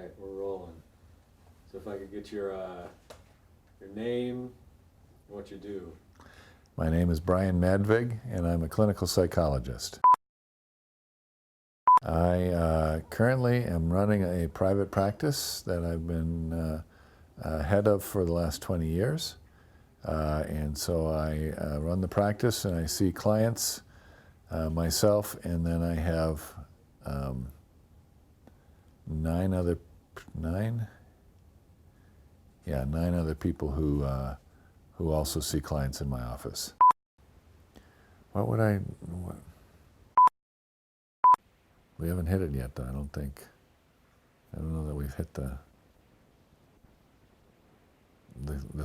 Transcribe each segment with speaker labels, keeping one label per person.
Speaker 1: right, we're rolling. So if I could get your name and what you do.
Speaker 2: My name is Brian Madvig, and I'm a clinical psychologist. I currently am running a private practice that I've been head of for the last 20 years. And so I run the practice and I see clients myself, and then I have nine other people who also see clients in my office. We haven't hit it yet, though, I don't think. I don't know that we've hit the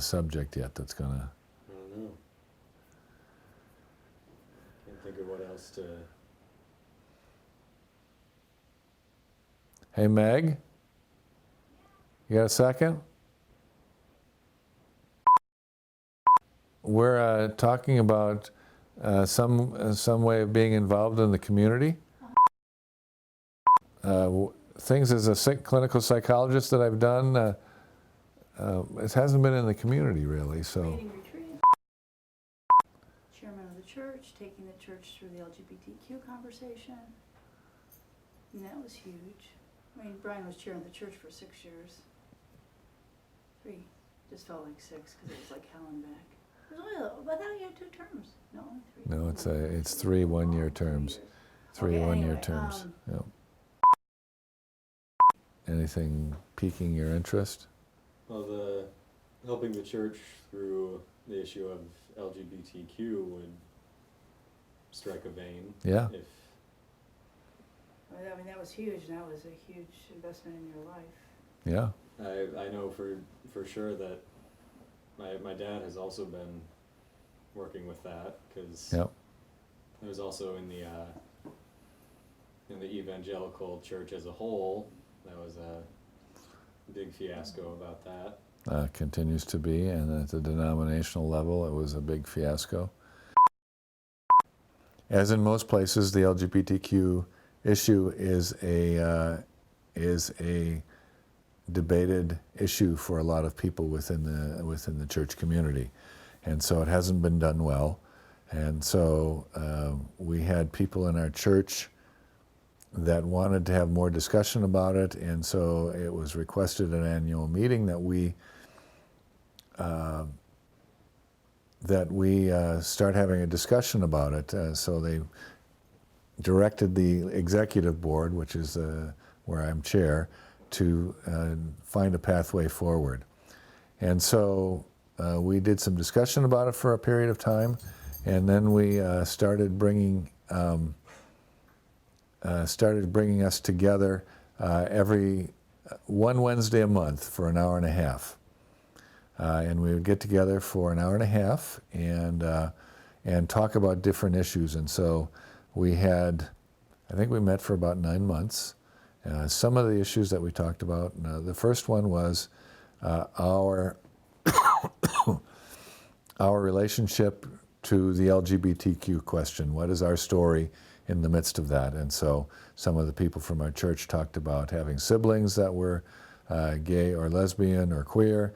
Speaker 2: subject yet that's gonna...
Speaker 1: I don't know. Can't think of what else to...
Speaker 2: Hey, Meg? You got a second? We're talking about some way of being involved in the community. Things as a clinical psychologist that I've done, it hasn't been in the community really, so.
Speaker 3: Creating retreats. Chairman of the church, taking the church through the LGBTQ conversation. And that was huge. I mean, Brian was chair of the church for 6 years. 3. Just felt like 6 because it was like hell and back. It was only, but now you had 2 terms. No, only 3.
Speaker 2: No, it's 3 one-year terms. 3
Speaker 3: Okay,
Speaker 2: one-year
Speaker 3: anyway,
Speaker 2: terms. Yep. Anything piquing your interest?
Speaker 1: Well, helping the church through the issue of LGBTQ would strike a vein.
Speaker 2: Yeah.
Speaker 3: I mean, that was huge, and that was a huge investment in your life.
Speaker 2: Yeah.
Speaker 1: I know for sure that my dad has also been working with that, because
Speaker 2: Yep.
Speaker 1: it was also in the evangelical church as a whole. That was a big fiasco about that.
Speaker 2: Continues to be, and at the denominational level, it was a big fiasco. As in most places, the LGBTQ issue is a debated issue for a lot of people within the church community, and so it hasn't been done well. And so we had people in our church that wanted to have more discussion about it, and so it was requested at an annual meeting that we start having a discussion about it. So they directed the executive board, which is where I'm chair, to find a pathway forward. And so we did some discussion about it for a period of time, and then we started bringing us together every one Wednesday a month for an hour and a half. And we would get together for an hour and a half and talk about different issues. And so we had, I think we met for about 9 months. Some of the issues that we talked about, the first one was our relationship to the LGBTQ question. What is our story in the midst of that? And so some of the people from our church talked about having siblings that were gay or lesbian or queer.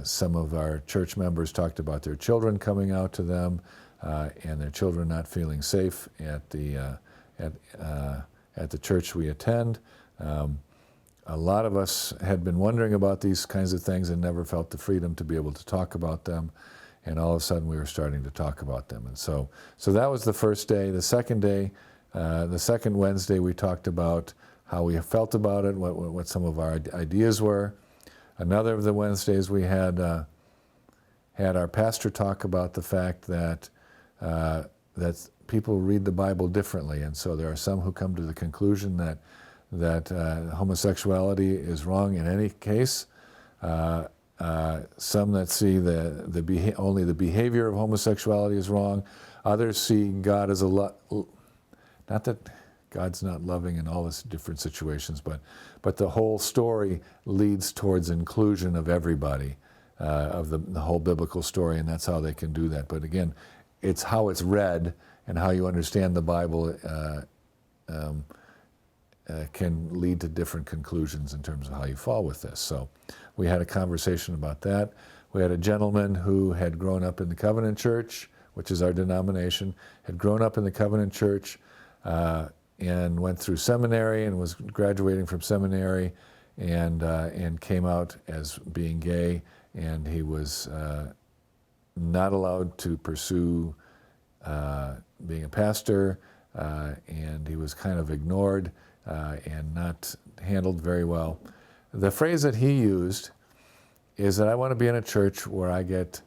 Speaker 2: Some of our church members talked about their children coming out to them and their children not feeling safe at the church we attend. A lot of us had been wondering about these kinds of things and never felt the freedom to be able to talk about them. And all of a sudden we were starting to talk about them. And so that was the first day. The second day, the second Wednesday, we talked about how we felt about it, what some of our ideas were. Another of the Wednesdays we had our pastor talk about the fact that people read the Bible differently, and so there are some who come to the conclusion that homosexuality is wrong in any case. Some that see only the behavior of homosexuality is wrong. Others see God as not that God's not loving in all these different situations, but the whole story leads towards inclusion of everybody, of the whole biblical story, and that's how they can do that. But again, it's how it's read and how you understand the Bible can lead to different conclusions in terms of how you fall with this. So we had a conversation about that. We had a gentleman who had grown up in the Covenant Church, which is our denomination, had grown up in the Covenant Church and went through seminary and was graduating from seminary and came out as being gay, and he was not allowed to pursue being a pastor, and he was kind of ignored and not handled very well. The phrase that he used is that I want to be in a church where I get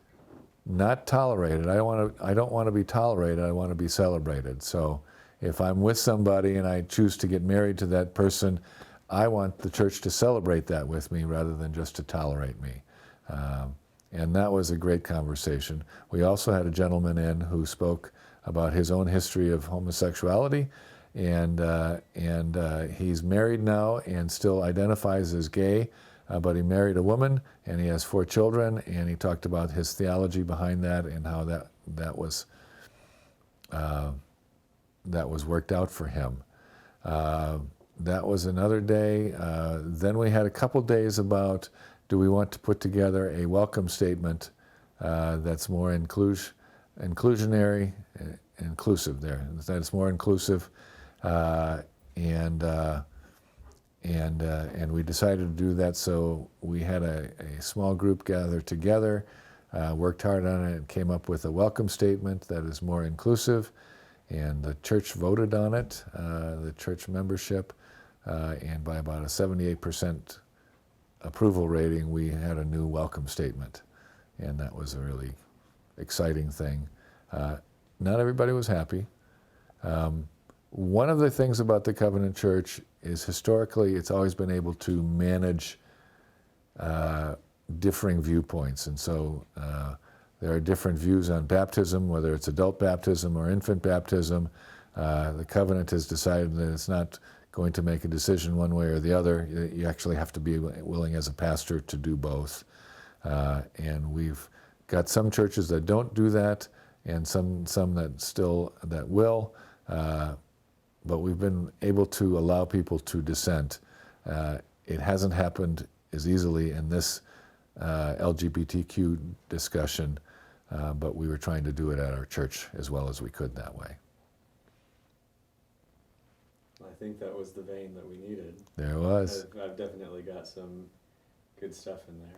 Speaker 2: not tolerated. I don't want to be tolerated. I want to be celebrated. So if I'm with somebody and I choose to get married to that person, I want the church to celebrate that with me rather than just to tolerate me. And that was a great conversation. We also had a gentleman in who spoke about his own history of homosexuality, and he's married now and still identifies as gay, but he married a woman and he has 4 children, and he talked about his theology behind that and how that was worked out for him. That was another day. Then we had a couple days about, do we want to put together a welcome statement that's more inclusionary, inclusive there, that it's more inclusive, and we decided to do that. So we had a small group gather together, worked hard on it, and came up with a welcome statement that is more inclusive, and the church voted on it, the church membership, and by about a 78% approval rating, we had a new welcome statement, and that was a really exciting thing. Not everybody was happy. One of the things about the Covenant Church is historically it's always been able to manage differing viewpoints, and so there are different views on baptism, whether it's adult baptism or infant baptism. The Covenant has decided that it's not going to make a decision one way or the other. You actually have to be willing as a pastor to do both. And we've got some churches that don't do that, and some that will. But we've been able to allow people to dissent. It hasn't happened as easily in this LGBTQ discussion, but we were trying to do it at our church as well as we could that way.
Speaker 1: I think that was the vein that we needed.
Speaker 2: There was.
Speaker 1: I've definitely got some good stuff in there.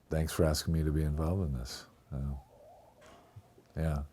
Speaker 2: Thanks for asking me to be involved in this. Yeah.